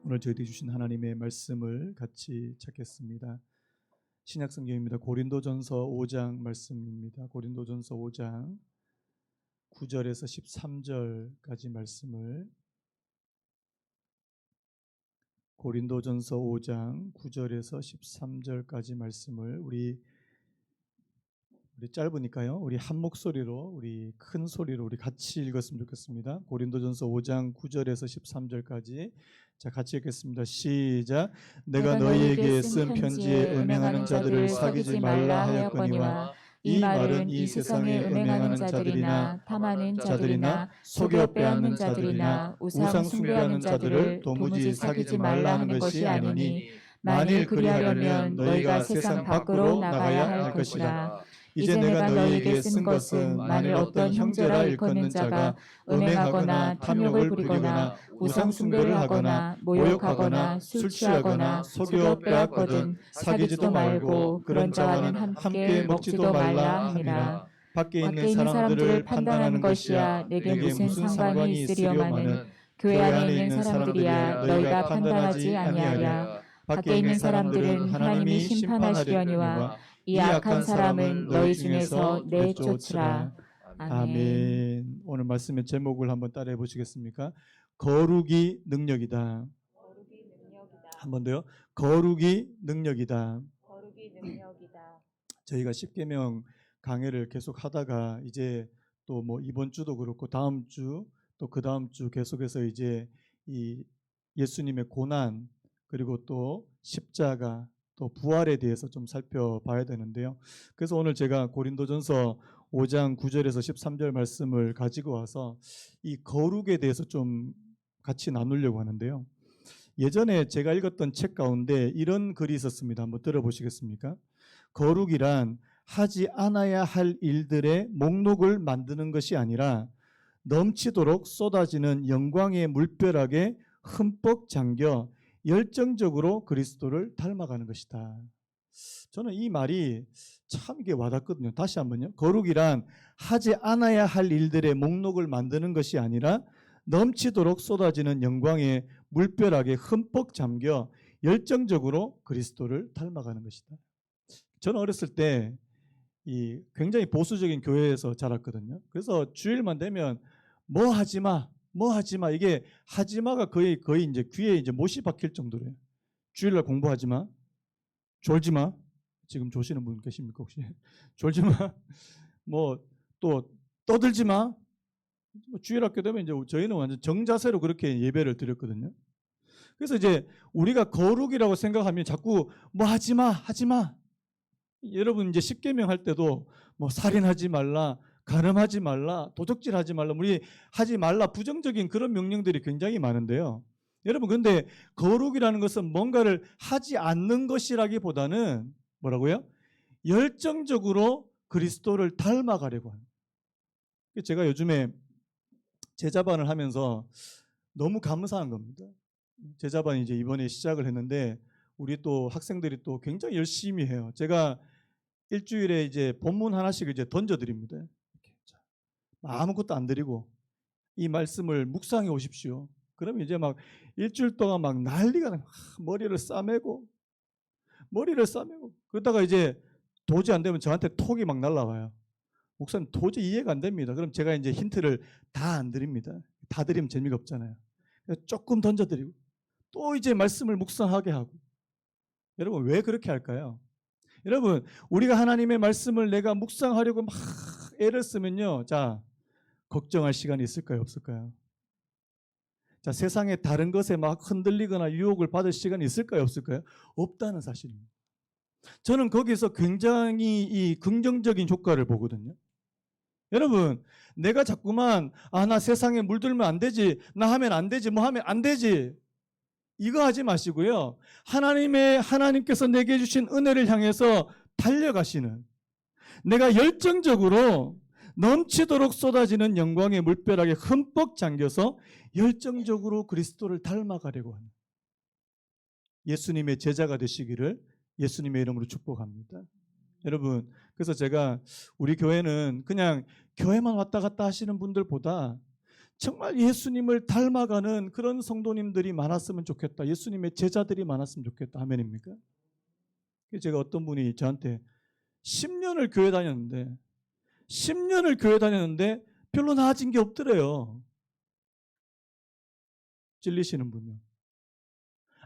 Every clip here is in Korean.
오늘 저희들이 주신 하나님의 말씀을 같이 찾겠습니다. 신약성경입니다. 고린도전서 5장 말씀입니다. 고린도전서 5장 9절에서 13절까지 말씀을 고린도전서 5장 9절에서 13절까지 말씀을 우리 짧으니까요. 우리 한 목소리로 우리 큰 소리로 우리 같이 읽었으면 좋겠습니다. 고린도전서 5장 9절에서 13절까지 자 같이 읽겠습니다. 시작. 내가 너희에게 쓴 편지에 음행하는 자들을 사귀지 말라 하였거니와 이 말은 이 세상에 음행하는 자들이나 탐하는 자들이나 속여 빼앗는 자들이나 우상 숭배하는 자들을 도무지 사귀지 말라 하는 것이 아니니 만일 그리하려면 너희가 세상 밖으로 나가야 할 것이라. 이제 내가 너희에게 쓴 것은 만일 어떤 형제라 일컫는 자가 음행하거나 탐욕을 부리거나 우상 숭배를 하거나 모욕하거나 술 취하거나 속여 빼앗거든 사귀지도 말고 그런 자와는 함께 먹지도 말라 하니라. 밖에 있는 사람들을 판단하는 것이야 내게 무슨 상관이 있으려마는 교회 안에 있는 사람들이야 너희가 판단하지 아니하랴. 밖에 있는 사람들은 하나님이 심판하시려니와 이 악한 사람은 너희 중에서 내쫓으라. 아멘. 오늘 말씀의 제목을 한번 따라해 보시겠습니까? 거룩이 능력이다. 한 번 더요. 거룩이 능력이다. 저희가 십계명 강해를 계속 하다가 이제 또 뭐 이번 주도 그렇고 다음 주 또 그 다음 주 계속해서 이제 이 예수님의 고난 그리고 또 십자가 또 부활에 대해서 좀 살펴봐야 되는데요. 그래서 오늘 제가 고린도전서 5장 9절에서 13절 말씀을 가지고 와서 이 거룩에 대해서 좀 같이 나누려고 하는데요. 예전에 제가 읽었던 책 가운데 이런 글이 있었습니다. 한번 들어보시겠습니까? 거룩이란 하지 않아야 할 일들의 목록을 만드는 것이 아니라 넘치도록 쏟아지는 영광의 물벼락에 흠뻑 잠겨 열정적으로 그리스도를 닮아가는 것이다. 저는 이 말이 참 이게 와닿거든요. 다시 한번요. 거룩이란 하지 않아야 할 일들의 목록을 만드는 것이 아니라 넘치도록 쏟아지는 영광의 물벼락에 흠뻑 잠겨 열정적으로 그리스도를 닮아가는 것이다. 저는 어렸을 때 이 굉장히 보수적인 교회에서 자랐거든요. 그래서 주일만 되면 뭐 하지 마, 뭐 하지 마. 이게 하지 마가 거의 이제 귀에 이제 못이 박힐 정도래요. 주일날 공부하지 마, 졸지 마. 지금 조시는 분 계십니까 혹시? 졸지 마. 뭐 또 떠들지 마. 주일 학교 되면 이제 저희는 완전 정자세로 그렇게 예배를 드렸거든요. 그래서 이제 우리가 거룩이라고 생각하면 자꾸 뭐 하지 마, 하지 마. 여러분 이제 십계명 할 때도 뭐 살인하지 말라, 간음하지 말라, 도적질하지 말라, 우리 하지 말라 부정적인 그런 명령들이 굉장히 많은데요. 여러분 근데 거룩이라는 것은 뭔가를 하지 않는 것이라기보다는 뭐라고요? 열정적으로 그리스도를 닮아가려고 하는. 제가 요즘에 제자반을 하면서 너무 감사한 겁니다. 제자반이 이제 이번에 시작을 했는데 우리 또 학생들이 또 굉장히 열심히 해요. 제가 일주일에 이제 본문 하나씩 이제 던져드립니다. 아무것도 안 드리고 이 말씀을 묵상해 오십시오. 그러면 이제 막 일주일 동안 막 난리가 나. 머리를 싸매고 그러다가 이제 도저히 안 되면 저한테 톡이 막 날라와요. 목사님 도저히 이해가 안 됩니다. 그럼 제가 이제 힌트를 다 안 드립니다. 다 드리면 재미가 없잖아요. 조금 던져드리고 또 이제 말씀을 묵상하게 하고. 여러분 왜 그렇게 할까요? 여러분 우리가 하나님의 말씀을 내가 묵상하려고 막 애를 쓰면요. 자 걱정할 시간이 있을까요? 없을까요? 자 세상의 다른 것에 막 흔들리거나 유혹을 받을 시간이 있을까요? 없을까요? 없다는 사실입니다. 저는 거기서 굉장히 이 긍정적인 효과를 보거든요. 여러분 내가 자꾸만 나 세상에 물들면 안 되지, 나 하면 안 되지, 뭐 하면 안 되지 이거 하지 마시고요. 하나님께서 내게 주신 은혜를 향해서 달려가시는, 내가 열정적으로 넘치도록 쏟아지는 영광의 물벼락에 흠뻑 잠겨서 열정적으로 그리스도를 닮아가려고 하는 예수님의 제자가 되시기를 예수님의 이름으로 축복합니다. 여러분 그래서 제가 우리 교회는 그냥 교회만 왔다 갔다 하시는 분들보다 정말 예수님을 닮아가는 그런 성도님들이 많았으면 좋겠다. 예수님의 제자들이 많았으면 좋겠다. 아멘입니까? 제가 어떤 분이 저한테 10년을 교회 다녔는데 10년을 교회 다녔는데 별로 나아진 게 없더래요. 찔리시는 분요.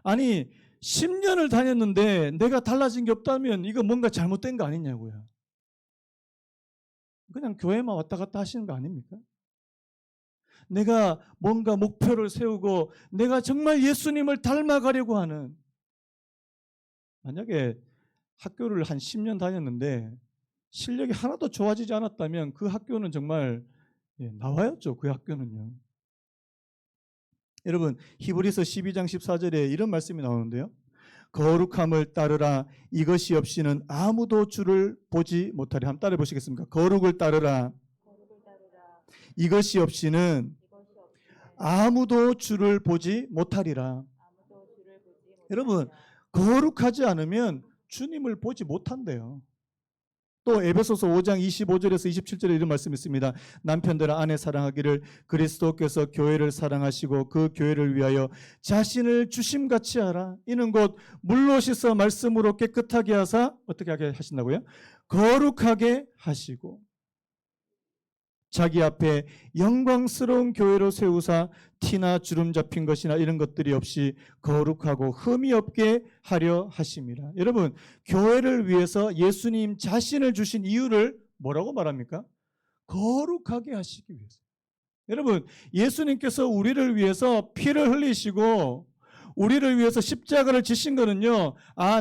아니 10년을 다녔는데 내가 달라진 게 없다면 이거 뭔가 잘못된 거 아니냐고요. 그냥 교회만 왔다 갔다 하시는 거 아닙니까? 내가 뭔가 목표를 세우고 내가 정말 예수님을 닮아가려고 하는, 만약에 학교를 한 10년 다녔는데 실력이 하나도 좋아지지 않았다면 그 학교는 정말 나와야죠. 그 학교는요. 여러분 히브리서 12장 14절에 이런 말씀이 나오는데요. 거룩함을 따르라. 이것이 없이는 아무도 주를 보지 못하리. 한번 따라 보시겠습니까? 거룩을 따르라. 이것이 없이는 아무도 주를 보지 못하리라. 여러분 거룩하지 않으면 주님을 보지 못한대요. 또 에베소서 5장 25절에서 27절에 이런 말씀이 있습니다. 남편들아 아내 사랑하기를 그리스도께서 교회를 사랑하시고 그 교회를 위하여 자신을 주심같이 하라. 이는 곧 물로 씻어 말씀으로 깨끗하게 하사 어떻게 하게 하신다고요? 거룩하게 하시고 자기 앞에 영광스러운 교회로 세우사 티나 주름 잡힌 것이나 이런 것들이 없이 거룩하고 흠이 없게 하려 하심이라. 여러분 교회를 위해서 예수님 자신을 주신 이유를 뭐라고 말합니까? 거룩하게 하시기 위해서. 여러분 예수님께서 우리를 위해서 피를 흘리시고 우리를 위해서 십자가를 지신 거는요,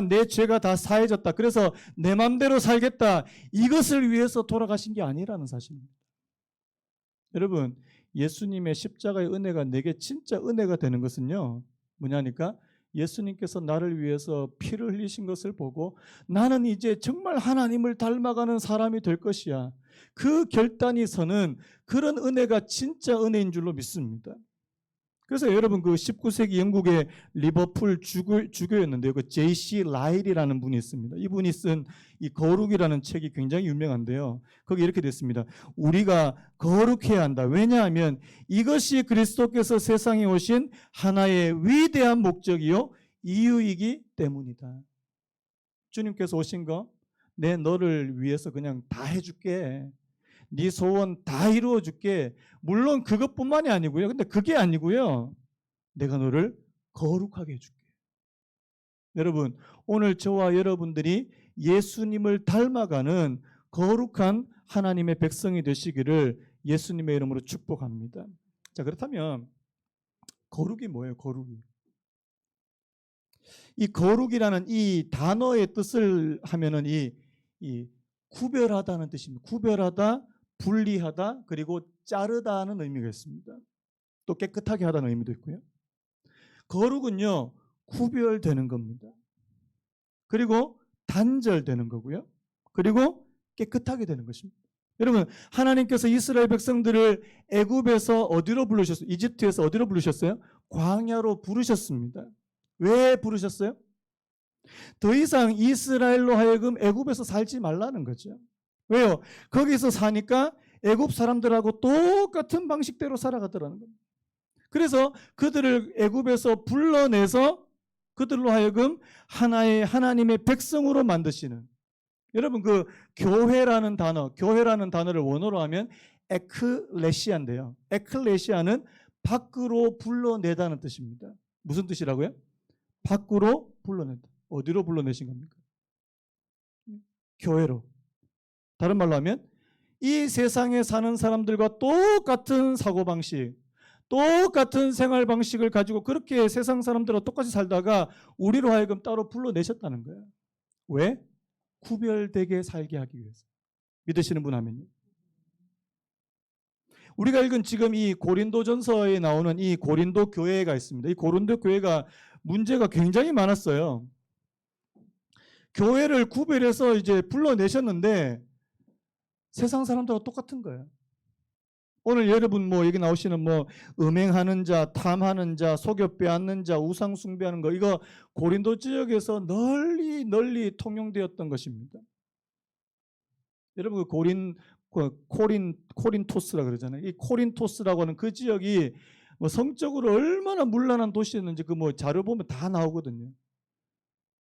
내 죄가 다 사해졌다, 그래서 내 맘대로 살겠다, 이것을 위해서 돌아가신 게 아니라는 사실입니다. 여러분 예수님의 십자가의 은혜가 내게 진짜 은혜가 되는 것은요, 뭐냐니까 예수님께서 나를 위해서 피를 흘리신 것을 보고 나는 이제 정말 하나님을 닮아가는 사람이 될 것이야, 그 결단이 서는 그런 은혜가 진짜 은혜인 줄로 믿습니다. 그래서 여러분 그 19세기 영국의 리버풀 주교였는데요, 그 J.C. 라일이라는 분이 있습니다. 이분이 쓴 이 거룩이라는 책이 굉장히 유명한데요, 거기 이렇게 됐습니다. 우리가 거룩해야 한다. 왜냐하면 이것이 그리스도께서 세상에 오신 하나의 위대한 목적이요 이유이기 때문이다. 주님께서 오신 거, 내 너를 위해서 그냥 다 해줄게, 네 소원 다 이루어줄게. 물론 그것뿐만이 아니고요, 근데 그게 아니고요, 내가 너를 거룩하게 해줄게. 여러분 오늘 저와 여러분들이 예수님을 닮아가는 거룩한 하나님의 백성이 되시기를 예수님의 이름으로 축복합니다. 자, 그렇다면 거룩이 뭐예요? 거룩이. 이 거룩이라는 이 단어의 뜻을 하면은 이 구별하다는 뜻입니다. 구별하다, 분리하다, 그리고 자르다는 의미가 있습니다. 또 깨끗하게 하다는 의미도 있고요. 거룩은요 구별되는 겁니다. 그리고 단절되는 거고요. 그리고 깨끗하게 되는 것입니다. 여러분 하나님께서 이스라엘 백성들을 애굽에서 어디로 부르셨어요? 이집트에서 어디로 부르셨어요? 광야로 부르셨습니다. 왜 부르셨어요? 더 이상 이스라엘로 하여금 애굽에서 살지 말라는 거죠. 왜요? 거기서 사니까 애굽 사람들하고 똑같은 방식대로 살아가더라는 겁니다. 그래서 그들을 애굽에서 불러내서 그들로 하여금 하나의 하나님의 백성으로 만드시는, 여러분 그 교회라는 단어를 원어로 하면 에클레시아인데요, 에클레시아는 밖으로 불러내다는 뜻입니다. 무슨 뜻이라고요? 밖으로 불러낸다. 어디로 불러내신 겁니까? 교회로. 다른 말로 하면 이 세상에 사는 사람들과 똑같은 사고방식, 똑같은 생활 방식을 가지고 그렇게 세상 사람들과 똑같이 살다가 우리로 하여금 따로 불러내셨다는 거예요. 왜? 구별되게 살게 하기 위해서. 믿으시는 분 하면요. 우리가 읽은 지금 이 고린도전서에 나오는 이 고린도 교회가 있습니다. 이 고린도 교회가 문제가 굉장히 많았어요. 교회를 구별해서 이제 불러내셨는데 세상 사람들과 똑같은 거예요. 오늘 여러분 여기 나오시는 음행하는 자, 탐하는 자, 속여 빼앗는 자, 우상 숭배하는 거, 이거 고린도 지역에서 널리 통용되었던 것입니다. 여러분 코린토스라 그러잖아요. 이 코린토스라고 하는 그 지역이 뭐 성적으로 얼마나 문란한 도시였는지 그 뭐 자료 보면 다 나오거든요.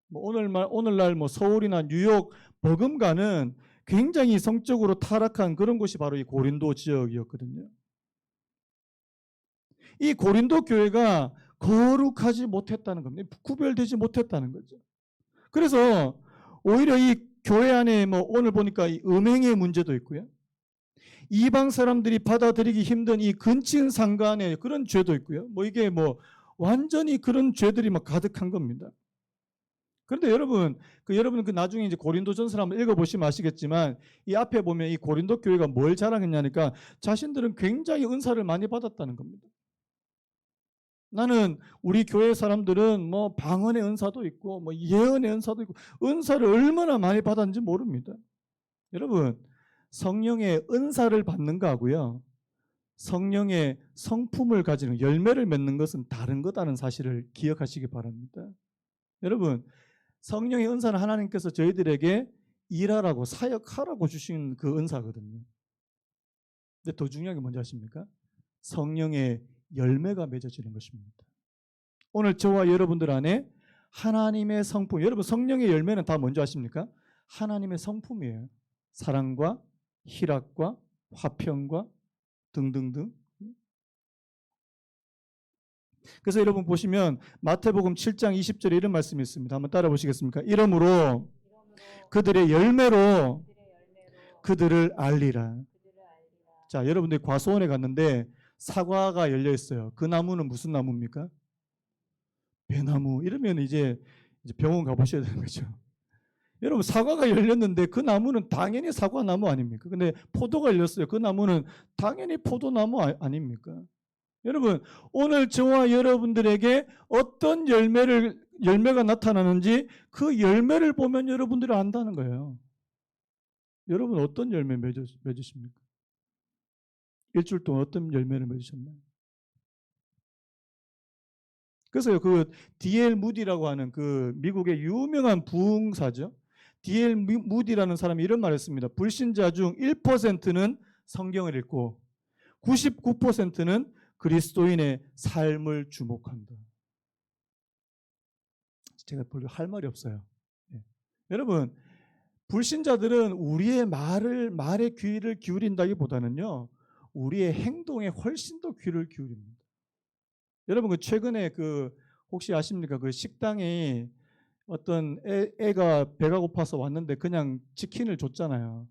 뭐 오늘날 뭐 서울이나 뉴욕 버금가는 굉장히 성적으로 타락한 그런 곳이 바로 이 고린도 지역이었거든요. 이 고린도 교회가 거룩하지 못했다는 겁니다. 구별되지 못했다는 거죠. 그래서 오히려 이 교회 안에 뭐 오늘 보니까 이 음행의 문제도 있고요. 이방 사람들이 받아들이기 힘든 이 근친상간의 그런 죄도 있고요. 뭐 이게 뭐 완전히 그런 죄들이 막 가득한 겁니다. 그런데 여러분 그 나중에 이제 고린도전서를 한번 읽어보시면 아시겠지만 이 앞에 보면 이 고린도 교회가 뭘 자랑했냐니까 자신들은 굉장히 은사를 많이 받았다는 겁니다. 나는 우리 교회 사람들은 뭐 방언의 은사도 있고 뭐 예언의 은사도 있고 은사를 얼마나 많이 받았는지 모릅니다. 여러분 성령의 은사를 받는 거하고요. 성령의 성품을 가지는 열매를 맺는 것은 다른 거다는 사실을 기억하시기 바랍니다. 여러분 성령의 은사는 하나님께서 저희들에게 일하라고 사역하라고 주신 그 은사거든요. 근데 더 중요한 게 뭔지 아십니까? 성령의 열매가 맺어지는 것입니다. 오늘 저와 여러분들 안에 하나님의 성품, 여러분 성령의 열매는 다 뭔지 아십니까? 하나님의 성품이에요. 사랑과 희락과 화평과 등등등. 그래서 여러분 보시면 마태복음 7장 20절에 이런 말씀이 있습니다. 한번 따라 보시겠습니까? 이러므로 그들의 열매로 그들을 알리라. 자, 여러분들이 과수원에 갔는데 사과가 열려 있어요. 그 나무는 무슨 나무입니까? 배나무. 이러면 이제 병원 가보셔야 되는 거죠. 여러분 사과가 열렸는데 그 나무는 당연히 사과나무 아닙니까? 근데 포도가 열렸어요. 그 나무는 당연히 포도나무 아닙니까? 여러분 오늘 저와 여러분들에게 어떤 열매가 나타나는지 그 열매를 보면 여러분들이 안다는 거예요. 여러분 어떤 열매 맺으십니까? 일주일 동안 어떤 열매를 맺으셨나요? 그래서 그 D.L. 무디라고 하는 그 미국의 유명한 부흥사죠. D.L. 무디라는 사람이 이런 말을 했습니다. 불신자 중 1%는 성경을 읽고 99%는 그리스도인의 삶을 주목한다. 제가 별로 할 말이 없어요. 네. 여러분 불신자들은 우리의 말에 귀를 기울인다기보다는요. 우리의 행동에 훨씬 더 귀를 기울입니다. 여러분 그 최근에 그 혹시 아십니까? 그 식당에 어떤 애가 배가 고파서 왔는데 그냥 치킨을 줬잖아요.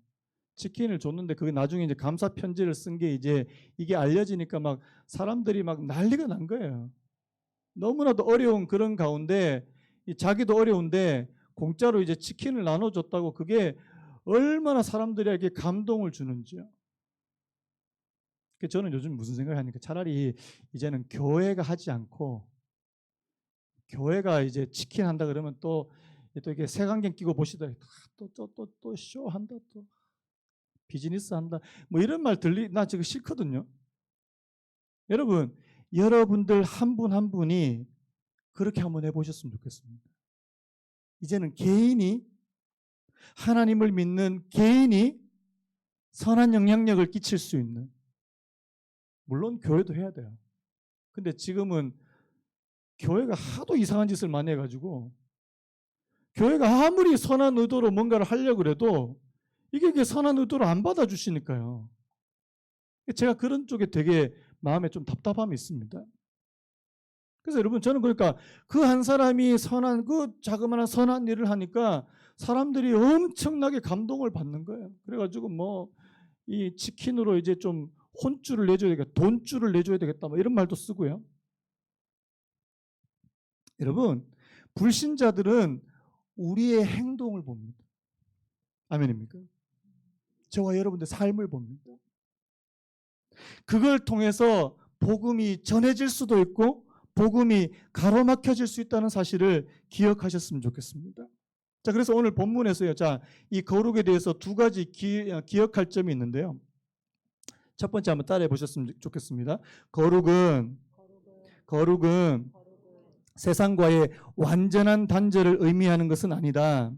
치킨을 줬는데 그게 나중에 이제 감사 편지를 쓴 게 이제 이게 알려지니까 막 사람들이 막 난리가 난 거예요. 너무나도 어려운 그런 가운데 자기도 어려운데 공짜로 이제 치킨을 나눠줬다고 그게 얼마나 사람들에게 감동을 주는지요. 저는 요즘 무슨 생각을 하니까 차라리 이제는 교회가 하지 않고 교회가 이제 치킨 한다 그러면 또 이렇게 색안경 끼고 보시더니 또 쇼한다 또 비즈니스 한다 뭐 이런 말 나 지금 싫거든요. 여러분 여러분들 한 분 한 분이 그렇게 한번 해보셨으면 좋겠습니다. 이제는 개인이 하나님을 믿는 개인이 선한 영향력을 끼칠 수 있는 물론 교회도 해야 돼요. 근데 지금은 교회가 하도 이상한 짓을 많이 해가지고 교회가 아무리 선한 의도로 뭔가를 하려고 해도 이게 선한 의도로 안 받아주시니까요. 제가 그런 쪽에 되게 마음에 좀 답답함이 있습니다. 그래서 여러분 저는 그러니까 그 한 사람이 그 자그마한 선한 일을 하니까 사람들이 엄청나게 감동을 받는 거예요. 그래가지고 뭐 이 치킨으로 이제 좀 혼줄을 내줘야 되겠다, 돈줄을 내줘야 되겠다, 뭐 이런 말도 쓰고요. 여러분 불신자들은 우리의 행동을 봅니다. 아멘입니까? 저와 여러분들 삶을 봅니다. 그걸 통해서 복음이 전해질 수도 있고 복음이 가로막혀질 수 있다는 사실을 기억하셨으면 좋겠습니다. 자, 그래서 오늘 본문에서요. 자, 이 거룩에 대해서 두 가지 기억할 점이 있는데요. 첫 번째 한번 따라해 보셨으면 좋겠습니다. 거룩은 세상과의 완전한 단절을 의미하는 것은 아니다.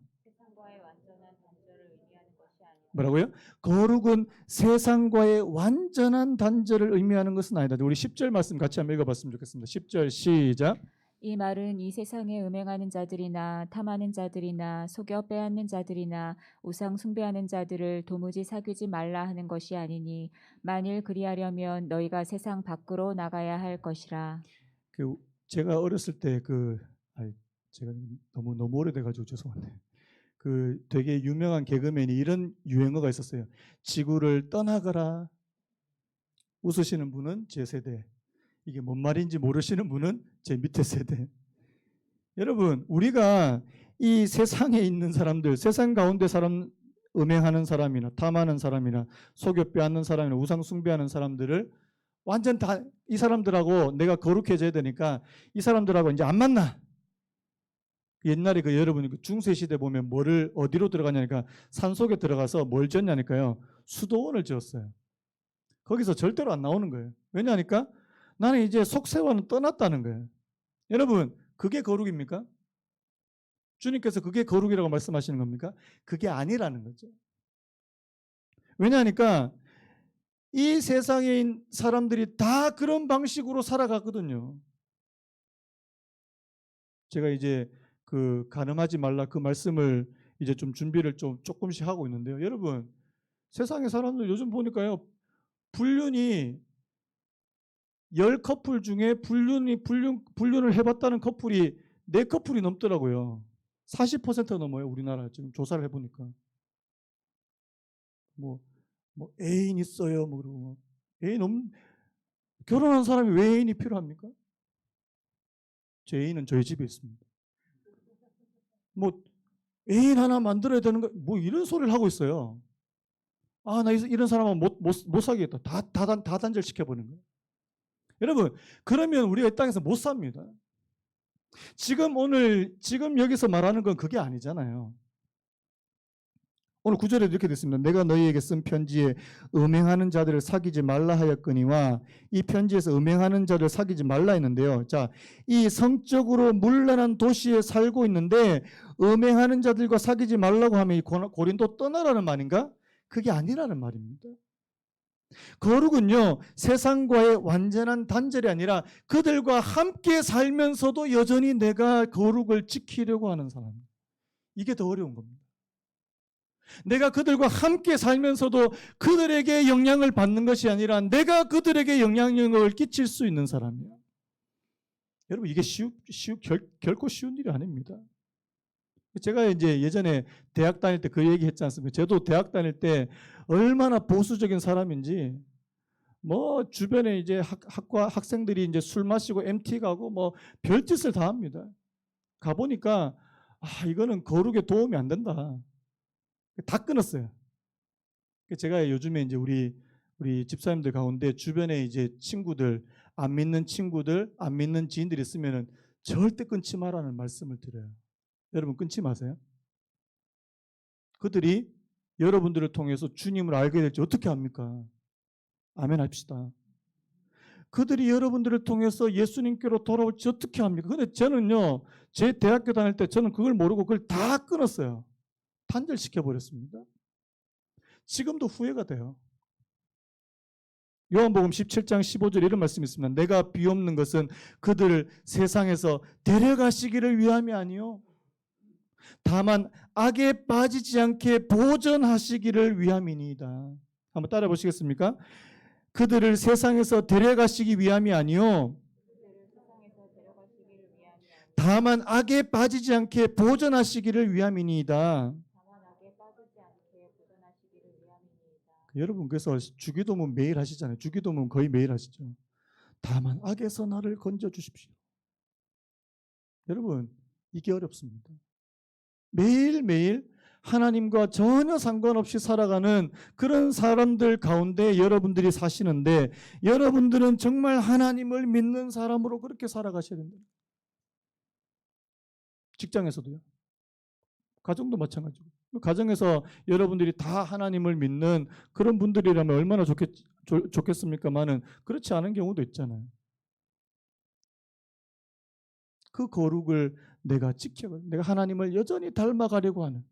뭐라고요? 거룩은 세상과의 완전한 단절을 의미하는 것은 아니다. 우리 10절 말씀 같이 한번 읽어봤으면 좋겠습니다. 10절 시작. 이 말은 이 세상에 음행하는 자들이나 탐하는 자들이나 속여 빼앗는 자들이나 우상 숭배하는 자들을 도무지 사귀지 말라 하는 것이 아니니 만일 그리하려면 너희가 세상 밖으로 나가야 할 것이라. 제가 어렸을 때 제가 너무 오래돼가지고 죄송한데 되게 유명한 개그맨이 이런 유행어가 있었어요. 지구를 떠나거라. 웃으시는 분은 제 세대. 이게 뭔 말인지 모르시는 분은 제 밑에 세대. 여러분, 우리가 이 세상에 있는 사람들, 세상 가운데 음행하는 사람이나 탐하는 사람이나 속여 빼앗는 사람이나 우상 숭배하는 사람들을 완전 다 이 사람들하고 내가 거룩해져야 되니까 이 사람들하고 이제 안 만나. 옛날에 여러분이 중세 시대 보면 어디로 들어가냐니까 산속에 들어가서 뭘 지었냐니까요. 수도원을 지었어요. 거기서 절대로 안 나오는 거예요. 왜냐하니까 나는 이제 속세와는 떠났다는 거예요. 여러분, 그게 거룩입니까? 주님께서 그게 거룩이라고 말씀하시는 겁니까? 그게 아니라는 거죠. 왜냐하니까 이 세상에 있는 사람들이 다 그런 방식으로 살아가거든요. 제가 이제 간음하지 말라 그 말씀을 이제 좀 준비를 좀 조금씩 하고 있는데요. 여러분, 세상의 사람들 요즘 보니까요. 불륜이 10커플 중에 불륜을 해봤다는 커플이 4커플이 넘더라고요. 40% 넘어요. 우리나라 지금 조사를 해보니까. 뭐 애인 있어요. 그러고 결혼한 사람이 왜 애인이 필요합니까? 제 애인은 저희 집에 있습니다. 애인 하나 만들어야 되는 거 이런 소리를 하고 있어요. 나 이런 사람은 못 사귀겠다. 다 단절시켜버리는 거예요. 여러분, 그러면 우리가 이 땅에서 못 삽니다. 지금 여기서 말하는 건 그게 아니잖아요. 오늘 9절에 이렇게 됐습니다. 내가 너희에게 쓴 편지에 음행하는 자들을 사귀지 말라 하였거니와 이 편지에서 음행하는 자를 사귀지 말라 했는데요. 자, 이 성적으로 문란한 도시에 살고 있는데 음행하는 자들과 사귀지 말라고 하면 이 고린도 떠나라는 말인가? 그게 아니라는 말입니다. 거룩은요, 세상과의 완전한 단절이 아니라 그들과 함께 살면서도 여전히 내가 거룩을 지키려고 하는 사람. 이게 더 어려운 겁니다. 내가 그들과 함께 살면서도 그들에게 영향을 받는 것이 아니라 내가 그들에게 영향력을 끼칠 수 있는 사람이야. 여러분, 이게 결코 쉬운 일이 아닙니다. 제가 이제 예전에 대학 다닐 때 그 얘기 했지 않습니까? 저도 대학 다닐 때 얼마나 보수적인 사람인지 주변에 이제 학과 학생들이 이제 술 마시고 MT 가고 별짓을 다 합니다. 가보니까 이거는 거룩에 도움이 안 된다. 다 끊었어요. 제가 요즘에 이제 우리 집사님들 가운데 주변에 이제 친구들, 안 믿는 친구들, 안 믿는 지인들이 있으면은 절대 끊지 마라는 말씀을 드려요. 여러분, 끊지 마세요. 그들이 여러분들을 통해서 주님을 알게 될지 어떻게 합니까? 아멘 합시다. 그들이 여러분들을 통해서 예수님께로 돌아올지 어떻게 합니까? 근데 저는요, 제 대학교 다닐 때 저는 그걸 모르고 그걸 다 끊었어요. 단절시켜버렸습니다. 지금도 후회가 돼요. 요한복음 17장 15절 이런 말씀이 있습니다. 내가 비옵는 것은 그들을 세상에서 데려가시기를 위함이 아니요 다만 악에 빠지지 않게 보전하시기를 위함이니이다. 한번 따라 보시겠습니까? 그들을 세상에서 데려가시기 위함이 아니요 다만 악에 빠지지 않게 보전하시기를 위함이니이다. 여러분, 그래서 주기도문 매일 하시잖아요. 주기도문 거의 매일 하시죠. 다만 악에서 나를 건져 주십시오. 여러분, 이게 어렵습니다. 매일매일 하나님과 전혀 상관없이 살아가는 그런 사람들 가운데 여러분들이 사시는데 여러분들은 정말 하나님을 믿는 사람으로 그렇게 살아가셔야 된다. 직장에서도요. 가정도 마찬가지고. 가정에서 여러분들이 다 하나님을 믿는 그런 분들이라면 얼마나 좋겠습니까만은 그렇지 않은 경우도 있잖아요. 그 거룩을 내가 지켜가 내가 하나님을 여전히 닮아가려고 하는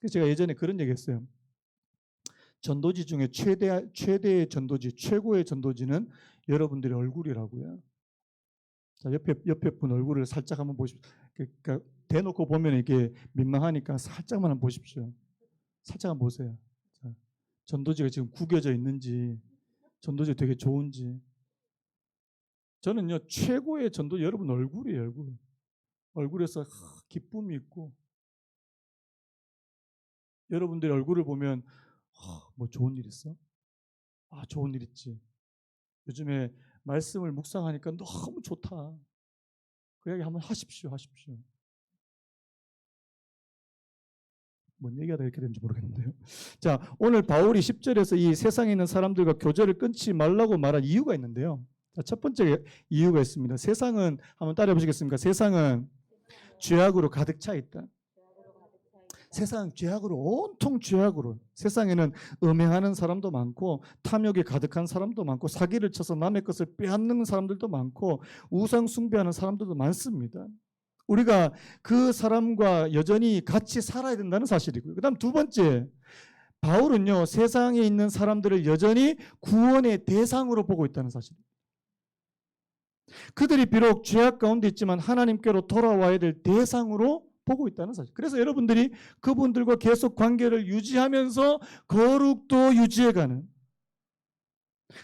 그래서 제가 예전에 그런 얘기했어요. 전도지 중에 최대의 전도지, 최고의 전도지는 여러분들의 얼굴이라고요. 자, 옆에 분 얼굴을 살짝 한번 보십시오. 그러니까 대놓고 보면 이게 민망하니까 살짝만 한번 보십시오. 살짝 한번 보세요. 자, 전도지가 지금 구겨져 있는지, 전도지가 되게 좋은지. 저는요, 최고의 전도 여러분 얼굴이에요, 얼굴. 얼굴에서 기쁨이 있고, 여러분들의 얼굴을 보면, 뭐 좋은 일 있어? 아, 좋은 일 있지. 요즘에 말씀을 묵상하니까 너무 좋다. 그 이야기 한번 하십시오, 하십시오. 뭔 얘기하다 이렇게 되는지 모르겠는데요. 자, 오늘 바울이 10절에서 이 세상에 있는 사람들과 교제를 끊지 말라고 말한 이유가 있는데요. 자, 첫 번째 이유가 있습니다. 세상은, 한번 따라해 보시겠습니까? 세상은 죄악으로 가득 차 있다. 세상 죄악으로, 온통 죄악으로. 세상에는 음행하는 사람도 많고, 탐욕이 가득한 사람도 많고, 사기를 쳐서 남의 것을 빼앗는 사람들도 많고, 우상 숭배하는 사람들도 많습니다. 우리가 그 사람과 여전히 같이 살아야 된다는 사실이고요. 그 다음 두 번째, 바울은요, 세상에 있는 사람들을 여전히 구원의 대상으로 보고 있다는 사실입니다. 그들이 비록 죄악 가운데 있지만 하나님께로 돌아와야 될 대상으로 보고 있다는 사실. 그래서 여러분들이 그분들과 계속 관계를 유지하면서 거룩도 유지해가는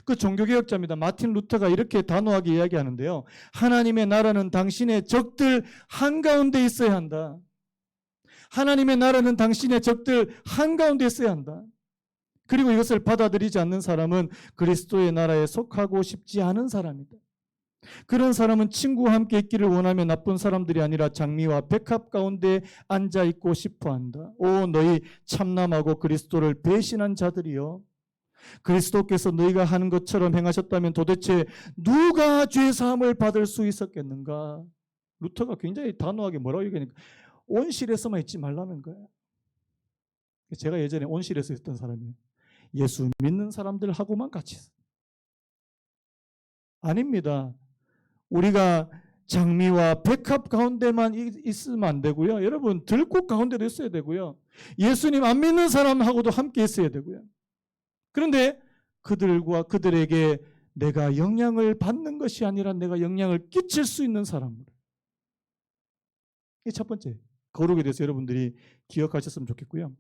그 종교개혁자입니다. 마틴 루터가 이렇게 단호하게 이야기하는데요. 하나님의 나라는 당신의 적들 한가운데 있어야 한다. 하나님의 나라는 당신의 적들 한가운데 있어야 한다. 그리고 이것을 받아들이지 않는 사람은 그리스도의 나라에 속하고 싶지 않은 사람이다. 그런 사람은 친구와 함께 있기를 원하며 나쁜 사람들이 아니라 장미와 백합 가운데 앉아 있고 싶어 한다. 오, 너희 참남하고 그리스도를 배신한 자들이여. 그리스도께서 너희가 하는 것처럼 행하셨다면 도대체 누가 죄사함을 받을 수 있었겠는가? 루터가 굉장히 단호하게 뭐라고 얘기하니까 온실에서만 있지 말라는 거예요. 제가 예전에 온실에서 있던 사람이에요. 예수 믿는 사람들하고만 같이 있어요. 아닙니다. 우리가 장미와 백합 가운데만 있으면 안 되고요. 여러분 들꽃 가운데도 있어야 되고요. 예수님 안 믿는 사람하고도 함께 있어야 되고요. 그런데 그들과 그들에게 내가 영향을 받는 것이 아니라 내가 영향을 끼칠 수 있는 사람들. 이게 첫 번째. 거룩에 대해서 여러분들이 기억하셨으면 좋겠고요.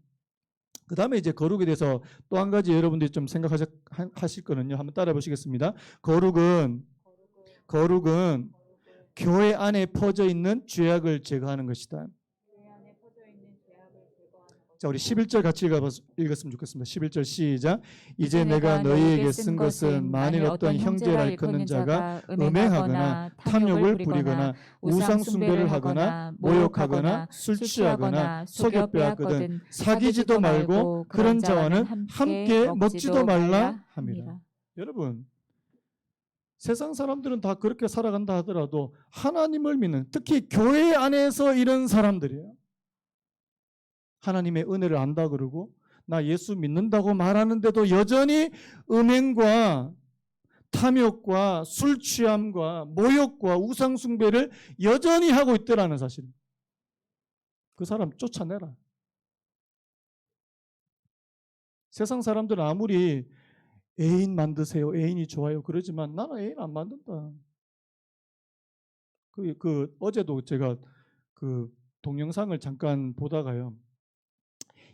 그 다음에 이제 거룩에 대해서 또 한 가지 여러분들이 좀 생각하실 거는요. 한번 따라 보시겠습니다. 거룩은 교회 안에 퍼져 있는 죄악을 제거하는 것이다. 자, 우리 11절 같이 읽었으면 좋겠습니다. 11절 시작. 이제 내가 너희에게 쓴 것은 만일 어떤 형제라 일컫는 자가 음행하거나 탐욕을 부리거나 우상 숭배를 하거나 모욕하거나 술 취하거나 속여 빼앗거든 사귀지도 말고 그런 자와는 함께 먹지도 말라 함이라. 여러분, 세상 사람들은 다 그렇게 살아간다 하더라도 하나님을 믿는, 특히 교회 안에서 이런 사람들이에요. 하나님의 은혜를 안다 그러고 나 예수 믿는다고 말하는데도 여전히 음행과 탐욕과 술 취함과 모욕과 우상 숭배를 여전히 하고 있더라는 사실입니다. 그 사람 쫓아내라. 세상 사람들은 아무리 애인 만드세요, 애인이 좋아요 그러지만 나는 애인 안 만든다. 어제도 제가 그 동영상을 잠깐 보다가요.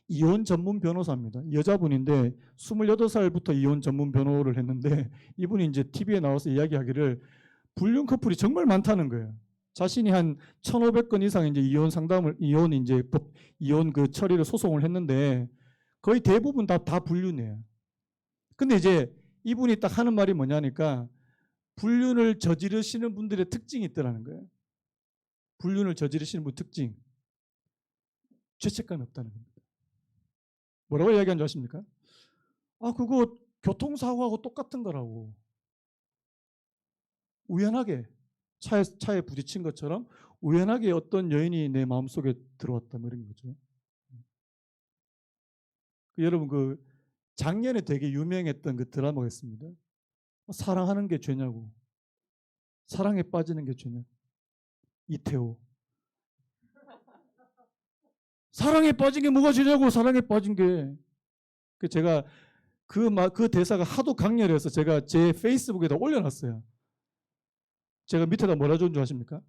이혼 전문 변호사입니다. 여자분인데 28살부터 이혼 전문 변호를 했는데 이분이 이제 TV에 나와서 이야기하기를 불륜 커플이 정말 많다는 거예요. 자신이 한 1,500건 이상 이제 이혼 상담을 이혼 그 처리를 소송을 했는데 거의 대부분 다 불륜이에요. 근데 이제 이분이 딱 하는 말이 뭐냐니까 불륜을 저지르시는 분들의 특징이 있더라는 거예요. 불륜을 저지르시는 분 특징. 죄책감이 없다는 겁니다. 뭐라고 이야기한 줄 아십니까? 아, 그거 교통사고하고 똑같은 거라고. 우연하게 차에 부딪힌 것처럼 우연하게 어떤 여인이 내 마음속에 들어왔다 뭐 이런 거죠. 여러분 그 작년에 되게 유명했던 그 드라마가 있습니다. 사랑하는 게 죄냐고. 사랑에 빠지는 게 죄냐. 이태호. 사랑에 빠진 게 뭐가 죄냐고, 사랑에 빠진 게. 제가 그 대사가 하도 강렬해서 제가 제 페이스북에다 올려놨어요. 제가 밑에다 뭐라 적은 줄 아십니까?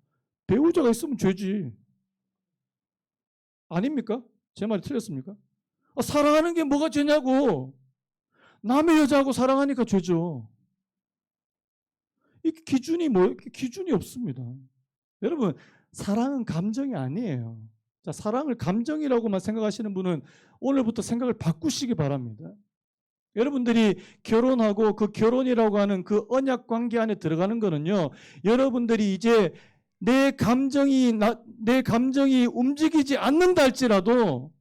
배우자가 있으면 죄지. 아닙니까? 제 말이 틀렸습니까? 사랑하는 게 뭐가 죄냐고. 남의 여자하고 사랑하니까 죄죠. 이 기준이 기준이 없습니다. 여러분, 사랑은 감정이 아니에요. 자, 사랑을 감정이라고만 생각하시는 분은 오늘부터 생각을 바꾸시기 바랍니다. 여러분들이 결혼하고 그 결혼이라고 하는 그 언약 관계 안에 들어가는 거는요, 여러분들이 이제 내 감정이 움직이지 않는다 할지라도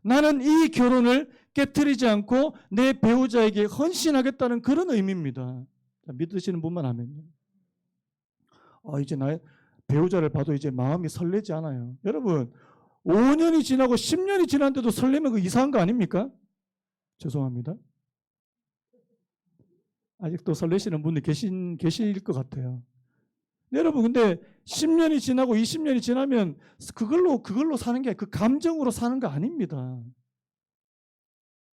나는 이 결혼을 깨트리지 않고 내 배우자에게 헌신하겠다는 그런 의미입니다. 자, 믿으시는 분만 하면요. 이제 나의 배우자를 봐도 이제 마음이 설레지 않아요. 여러분, 5년이 지나고 10년이 지났는데도 설레면 그 이상한 거 아닙니까? 죄송합니다. 아직도 설레시는 분이 계실 것 같아요. 여러분, 근데 10년이 지나고 20년이 지나면 그걸로 사는 게 그 감정으로 사는 거 아닙니다.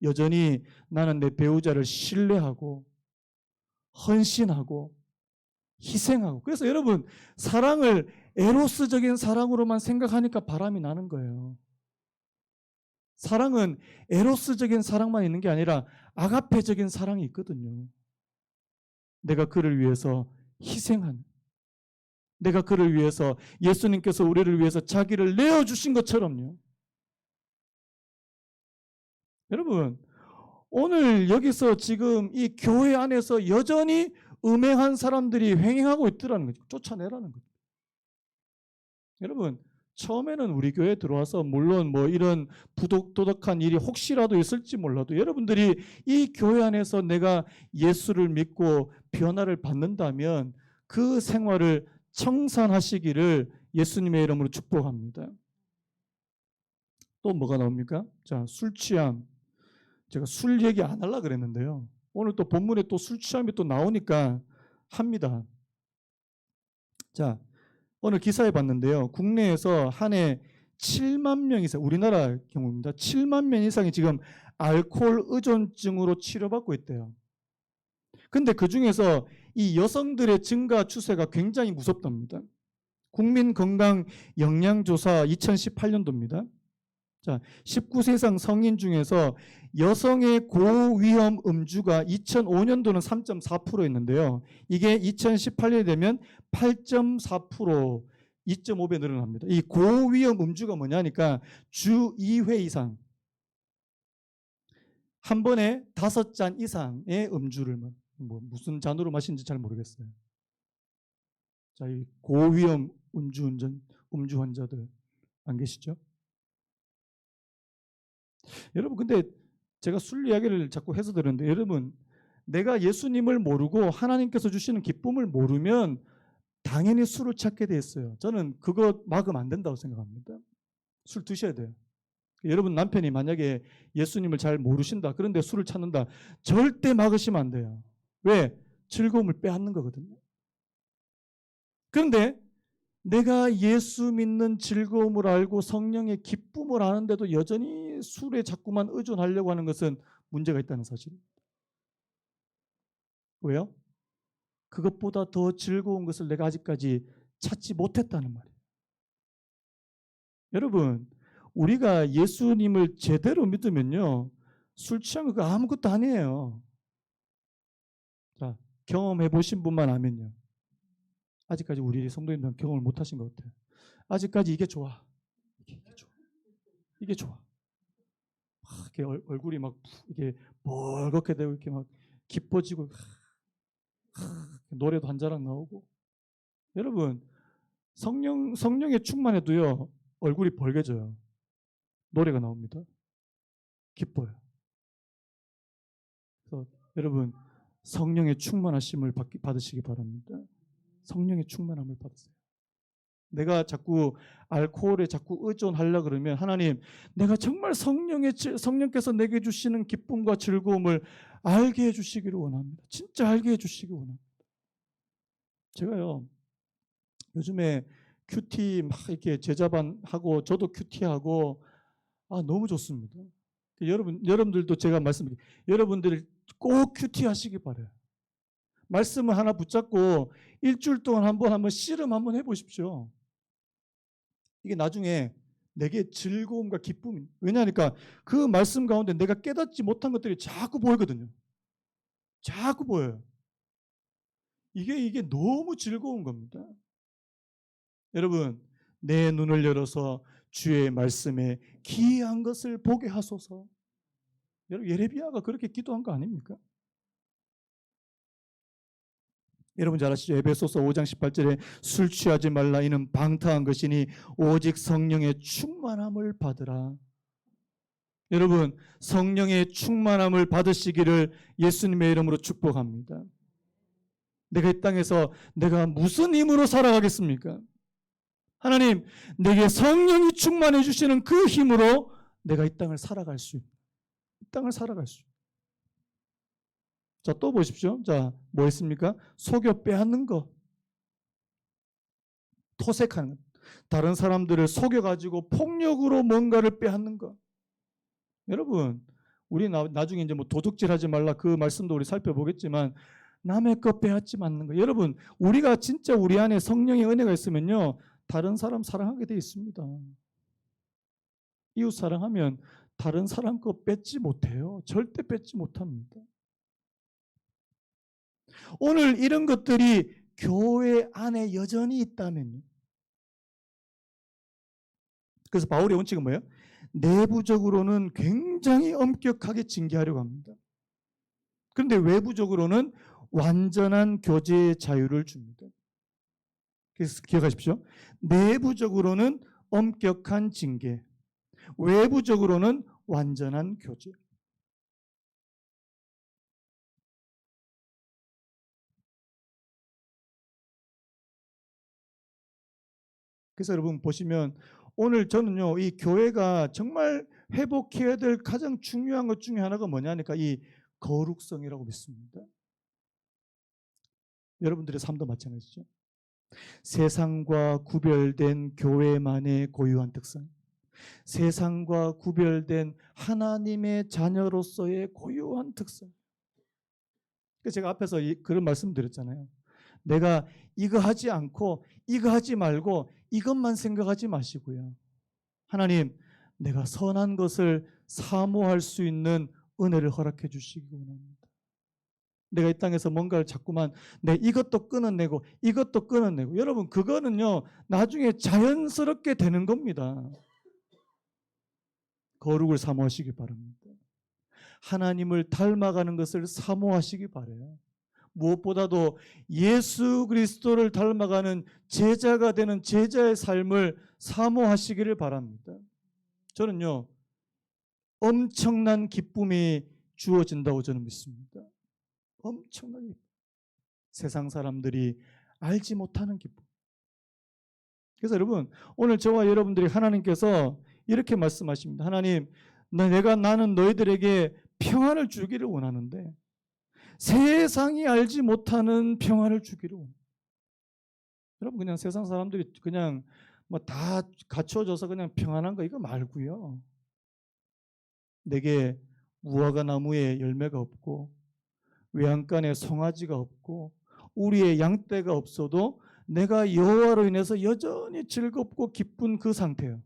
여전히 나는 내 배우자를 신뢰하고 헌신하고 희생하고. 그래서 여러분, 사랑을 에로스적인 사랑으로만 생각하니까 바람이 나는 거예요. 사랑은 에로스적인 사랑만 있는 게 아니라 아가페적인 사랑이 있거든요. 내가 그를 위해서 희생하는, 내가 그를 위해서, 예수님께서 우리를 위해서 자기를 내어주신 것처럼요. 여러분, 오늘 여기서 지금 이 교회 안에서 여전히 음행한 사람들이 횡행하고 있더라는 거죠. 쫓아내라는 거죠. 여러분, 처음에는 우리 교회에 들어와서 물론 뭐 이런 부도덕한 일이 혹시라도 있을지 몰라도 여러분들이 이 교회 안에서 내가 예수를 믿고 변화를 받는다면 그 생활을 청산하시기를 예수님의 이름으로 축복합니다. 또 뭐가 나옵니까? 자, 술 취함. 제가 술 얘기 안 하려고 그랬는데요. 오늘 또 본문에 또 술 취함이 또 나오니까 합니다. 자, 오늘 기사에 봤는데요. 국내에서 한 해 7만 명 이상, 우리나라 경우입니다. 7만 명 이상이 지금 알코올 의존증으로 치료받고 있대요. 근데 그 중에서 이 여성들의 증가 추세가 굉장히 무섭답니다. 국민건강영양조사 2018년도입니다. 자, 19세 이상 성인 중에서 여성의 고위험 음주가 2005년도는 3.4%였는데요. 이게 2018년이 되면 8.4%, 2.5배 늘어납니다. 이 고위험 음주가 뭐냐니까 주 2회 이상, 한 번에 5잔 이상의 음주를 무슨 잔으로 마시는지 잘 모르겠어요. 자, 이 고위험 음주 환자들 안 계시죠? 여러분, 근데 제가 술 이야기를 자꾸 해서 들었는데, 여러분, 내가 예수님을 모르고 하나님께서 주시는 기쁨을 모르면 당연히 술을 찾게 돼 있어요. 저는 그거 막으면 안 된다고 생각합니다. 술 드셔야 돼요. 여러분 남편이 만약에 예수님을 잘 모르신다, 그런데 술을 찾는다, 절대 막으시면 안 돼요. 왜? 즐거움을 빼앗는 거거든요. 그런데 내가 예수 믿는 즐거움을 알고 성령의 기쁨을 아는데도 여전히 술에 자꾸만 의존하려고 하는 것은 문제가 있다는 사실입니다. 왜요? 그것보다 더 즐거운 것을 내가 아직까지 찾지 못했다는 말이에요. 여러분, 우리가 예수님을 제대로 믿으면요, 술 취한 거 아무것도 아니에요. 자, 경험해 보신 분만 아면요. 아직까지 우리 성도님들은 경험을 못 하신 것 같아요. 아직까지 이게 좋아. 이게 좋아. 이게 좋아. 이렇게 얼굴이 막 이게 멀겋게 되고 이렇게 막 기뻐지고 노래도 한 자락 나오고. 여러분, 성령에 충만해도요, 얼굴이 벌개져요. 노래가 나옵니다. 기뻐요. 그래서 여러분, 성령의 충만하심을 받으시기 바랍니다. 성령의 충만함을 받으세요. 내가 자꾸 알코올에 자꾸 의존하려고 그러면 하나님, 내가 정말 성령께서 내게 주시는 기쁨과 즐거움을 알게 해주시기를 원합니다. 진짜 알게 해주시기 원합니다. 제가요, 요즘에 큐티 막 이렇게 제자반 하고 저도 큐티하고 너무 좋습니다. 여러분들도 제가 말씀드릴게요. 여러분들이 꼭 큐티 하시기 바라요. 말씀을 하나 붙잡고 일주일 동안 한번 씨름 한번 해보십시오. 이게 나중에 내게 즐거움과 기쁨이. 왜냐하니까 그 말씀 가운데 내가 깨닫지 못한 것들이 자꾸 보이거든요. 자꾸 보여요. 이게 너무 즐거운 겁니다. 여러분, 내 눈을 열어서 주의 말씀에 기이한 것을 보게 하소서. 여러분, 예레미야가 그렇게 기도한 거 아닙니까? 여러분 잘 아시죠? 에베소서 5장 18절에 술 취하지 말라 이는 방탕한 것이니 오직 성령의 충만함을 받으라. 여러분, 성령의 충만함을 받으시기를 예수님의 이름으로 축복합니다. 내가 이 땅에서 내가 무슨 힘으로 살아가겠습니까? 하나님, 내게 성령이 충만해 주시는 그 힘으로 내가 이 땅을 살아갈 수 있다. 이 땅을 살아갈 수 있다. 자, 또 보십시오. 자, 뭐 했습니까? 속여 빼앗는 거. 토색하는 것. 다른 사람들을 속여가지고 폭력으로 뭔가를 빼앗는 거. 여러분, 우리 나중에 이제 뭐 도둑질 하지 말라 그 말씀도 우리 살펴보겠지만 남의 것 빼앗지 않는 거. 여러분, 우리가 진짜 우리 안에 성령의 은혜가 있으면요. 다른 사람 사랑하게 돼 있습니다. 이웃 사랑하면 다른 사람 거 뺏지 못해요. 절대 뺏지 못합니다. 오늘 이런 것들이 교회 안에 여전히 있다면요. 그래서 바울의 원칙은 뭐예요? 내부적으로는 굉장히 엄격하게 징계하려고 합니다. 그런데 외부적으로는 완전한 교제의 자유를 줍니다. 그래서 기억하십시오. 내부적으로는 엄격한 징계, 외부적으로는 완전한 교제. 그래서 여러분 보시면 오늘 저는요, 이 교회가 정말 회복해야 될 가장 중요한 것 중에 하나가 뭐냐니까 이 거룩성이라고 믿습니다. 여러분들의 삶도 마찬가지죠. 세상과 구별된 교회만의 고유한 특성, 세상과 구별된 하나님의 자녀로서의 고유한 특성. 그래서 제가 앞에서 그런 말씀 드렸잖아요. 내가 이거 하지 않고 이거 하지 말고 이것만 생각하지 마시고요. 하나님, 내가 선한 것을 사모할 수 있는 은혜를 허락해 주시기 원합니다. 내가 이 땅에서 뭔가를 자꾸만 이것도 끊어내고 이것도 끊어내고. 여러분, 그거는요 나중에 자연스럽게 되는 겁니다. 거룩을 사모하시기 바랍니다. 하나님을 닮아가는 것을 사모하시기 바라요. 무엇보다도 예수 그리스도를 닮아가는 제자가 되는 제자의 삶을 사모하시기를 바랍니다. 저는요 엄청난 기쁨이 주어진다고 저는 믿습니다. 엄청난 기쁨. 세상 사람들이 알지 못하는 기쁨. 그래서 여러분, 오늘 저와 여러분들이 하나님께서 이렇게 말씀하십니다. 하나님, 나는 너희들에게 평안을 주기를 원하는데 세상이 알지 못하는 평안을 주기를 원합니다. 여러분, 그냥 세상 사람들이 그냥 뭐 다 갖춰져서 그냥 평안한 거 이거 말고요. 내게 무화과 나무에 열매가 없고 외양간에 송아지가 없고 우리의 양떼가 없어도 내가 여호와로 인해서 여전히 즐겁고 기쁜 그 상태예요.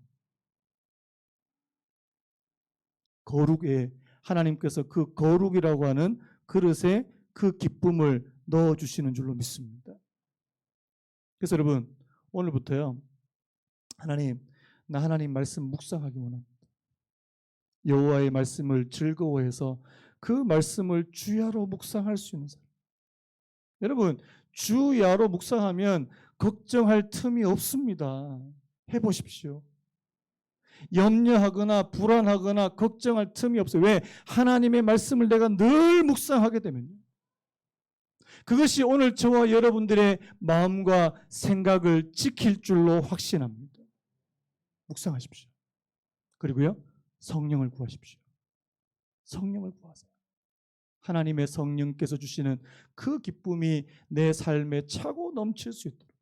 거룩에 하나님께서 그 거룩이라고 하는 그릇에 그 기쁨을 넣어주시는 줄로 믿습니다. 그래서 여러분, 오늘부터요 나 하나님 말씀 묵상하기 원합니다. 여호와의 말씀을 즐거워해서 그 말씀을 주야로 묵상할 수 있는 사람. 여러분, 주야로 묵상하면 걱정할 틈이 없습니다. 해보십시오. 염려하거나 불안하거나 걱정할 틈이 없어요. 왜? 하나님의 말씀을 내가 늘 묵상하게 되면요. 그것이 오늘 저와 여러분들의 마음과 생각을 지킬 줄로 확신합니다. 묵상하십시오. 그리고요, 성령을 구하십시오. 성령을 구하세요. 하나님의 성령께서 주시는 그 기쁨이 내 삶에 차고 넘칠 수 있도록.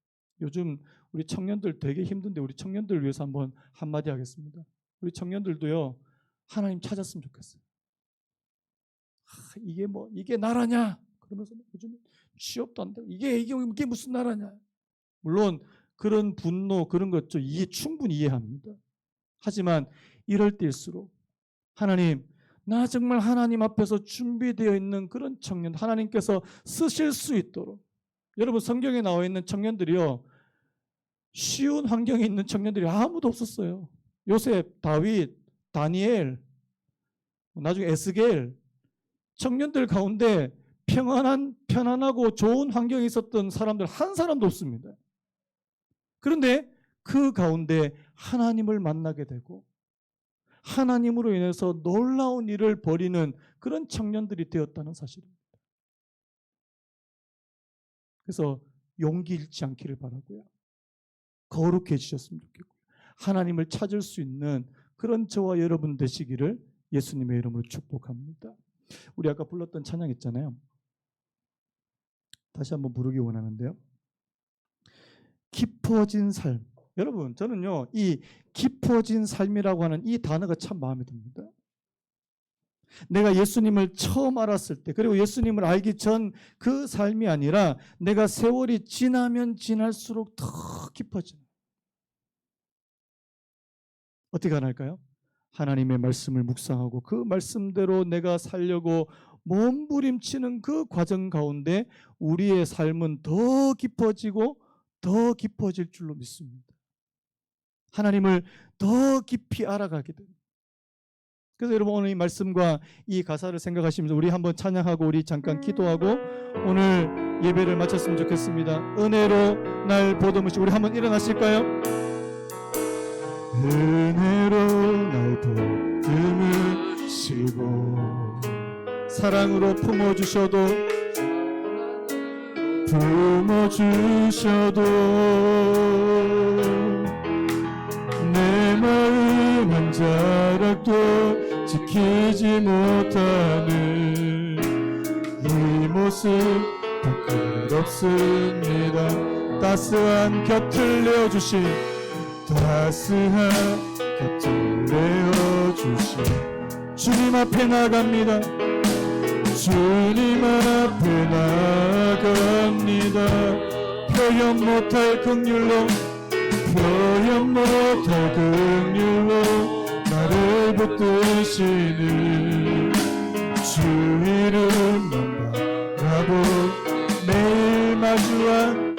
요즘 우리 청년들 되게 힘든데 우리 청년들을 위해서 한번 한마디 하겠습니다. 우리 청년들도요, 하나님 찾았으면 좋겠어요. 이게 나라냐? 그러면서 요즘 취업도 안 되고 이게 무슨 나라냐? 물론 그런 분노 그런 것 좀 충분히 이해합니다. 하지만 이럴 때일수록 하나님, 나 정말 하나님 앞에서 준비되어 있는 그런 청년, 하나님께서 쓰실 수 있도록. 여러분, 성경에 나와 있는 청년들이요, 쉬운 환경에 있는 청년들이 아무도 없었어요. 요셉, 다윗, 다니엘, 나중에 에스겔, 청년들 가운데 편안하고 좋은 환경에 있었던 사람들 한 사람도 없습니다. 그런데 그 가운데 하나님을 만나게 되고 하나님으로 인해서 놀라운 일을 벌이는 그런 청년들이 되었다는 사실입니다. 그래서 용기 잃지 않기를 바라고요. 거룩해지셨으면 좋겠고요. 하나님을 찾을 수 있는 그런 저와 여러분 되시기를 예수님의 이름으로 축복합니다. 우리 아까 불렀던 찬양 있잖아요. 다시 한번 부르기 원하는데요. 깊어진 삶. 여러분, 저는요, 이 깊어진 삶이라고 하는 이 단어가 참 마음에 듭니다. 내가 예수님을 처음 알았을 때, 그리고 예수님을 알기 전 그 삶이 아니라 내가 세월이 지나면 지날수록 더 깊어지는. 어떻게 하나일까요? 하나님의 말씀을 묵상하고 그 말씀대로 내가 살려고 몸부림치는 그 과정 가운데 우리의 삶은 더 깊어지고 더 깊어질 줄로 믿습니다. 하나님을 더 깊이 알아가게 됩니다. 그래서 여러분, 오늘 이 말씀과 이 가사를 생각하시면서 우리 한번 찬양하고 우리 잠깐 기도하고 오늘 예배를 마쳤으면 좋겠습니다. 은혜로 날 보듬으시고 우리 한번 일어나실까요? 은혜로 날 보듬으시고 사랑으로 품어주셔도 내 마음 한 자락도 지키지 못하는 이 모습 부끄럽습니다. 따스한 곁을 내어주신 주님 앞에 나갑니다. 주님 앞에 나갑니다. 표현 못할 긍휼로 나를 붙드시는 주 이름만 바라보 매일 마주한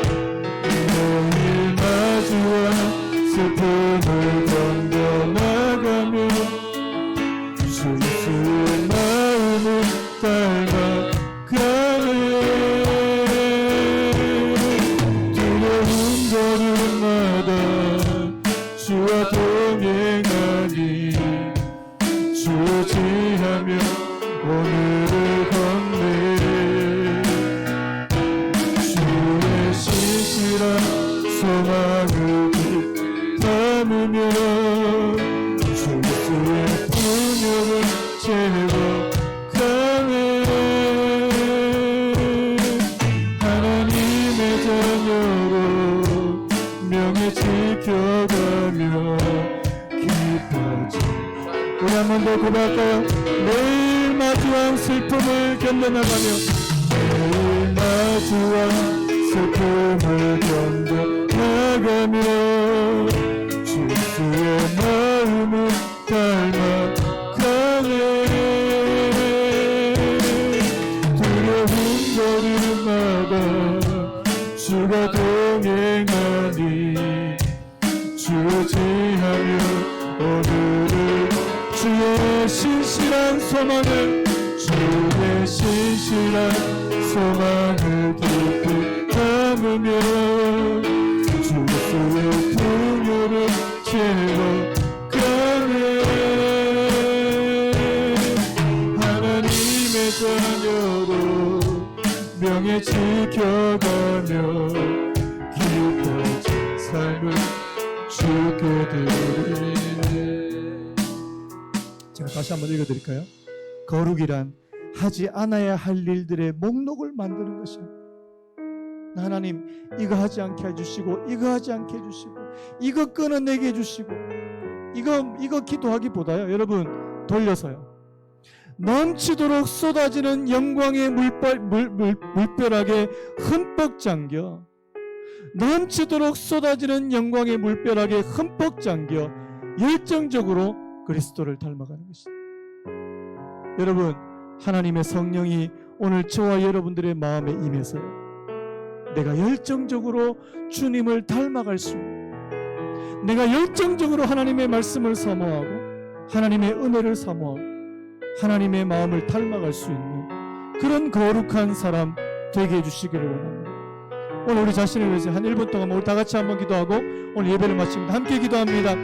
슬픔을 견뎌나가며 주 예수의 마음을 닮아가네. 두려운 걸음마다 주와 동행하니 주지하며 오늘을 걷네. 주의 신실한 소망을 담으며 주 예수의 분열을 채워가네. 하나님의 자녀로 명예 지켜가며 기뻐지. 우리 한 번 더 고백할까요? 매일 마주한 슬픔을 견뎌나가며 매일 마주한 슬픔을 견뎌나가며 주 예수의 마음을 닮아가네. 두려운 걸음마다 주가 동행하니 주지하며 오늘을 주의 신실한 소망을 깊이 담으며 주 예수의 풍요를 채워가네. 하나님의 자녀로 명예 지켜가며 기뻐진 삶을 주께 드리네. 제가 다시 한번 읽어드릴까요? 거룩이란 하지 않아야 할 일들의 목록을 만드는 것이야. 하나님, 이거 하지 않게 해주시고 이거 하지 않게 해주시고 이거 끊어내게 해주시고 이거 기도하기보다요, 여러분, 돌려서요. 넘치도록 쏟아지는 영광의 물벼락에 흠뻑 잠겨, 넘치도록 쏟아지는 영광의 물벼락에 흠뻑 잠겨 열정적으로 그리스도를 닮아가는 것입니다. 여러분, 하나님의 성령이 오늘 저와 여러분들의 마음에 임해서 내가 열정적으로 주님을 닮아갈 수 있는, 내가 열정적으로 하나님의 말씀을 사모하고 하나님의 은혜를 사모하고 하나님의 마음을 닮아갈 수 있는 그런 거룩한 사람 되게 해주시기를 원합니다. 오늘 우리 자신을 위해서 한 1분 동안 우리 다 같이 한번 기도하고 오늘 예배를 마칩니다. 함께 기도합니다.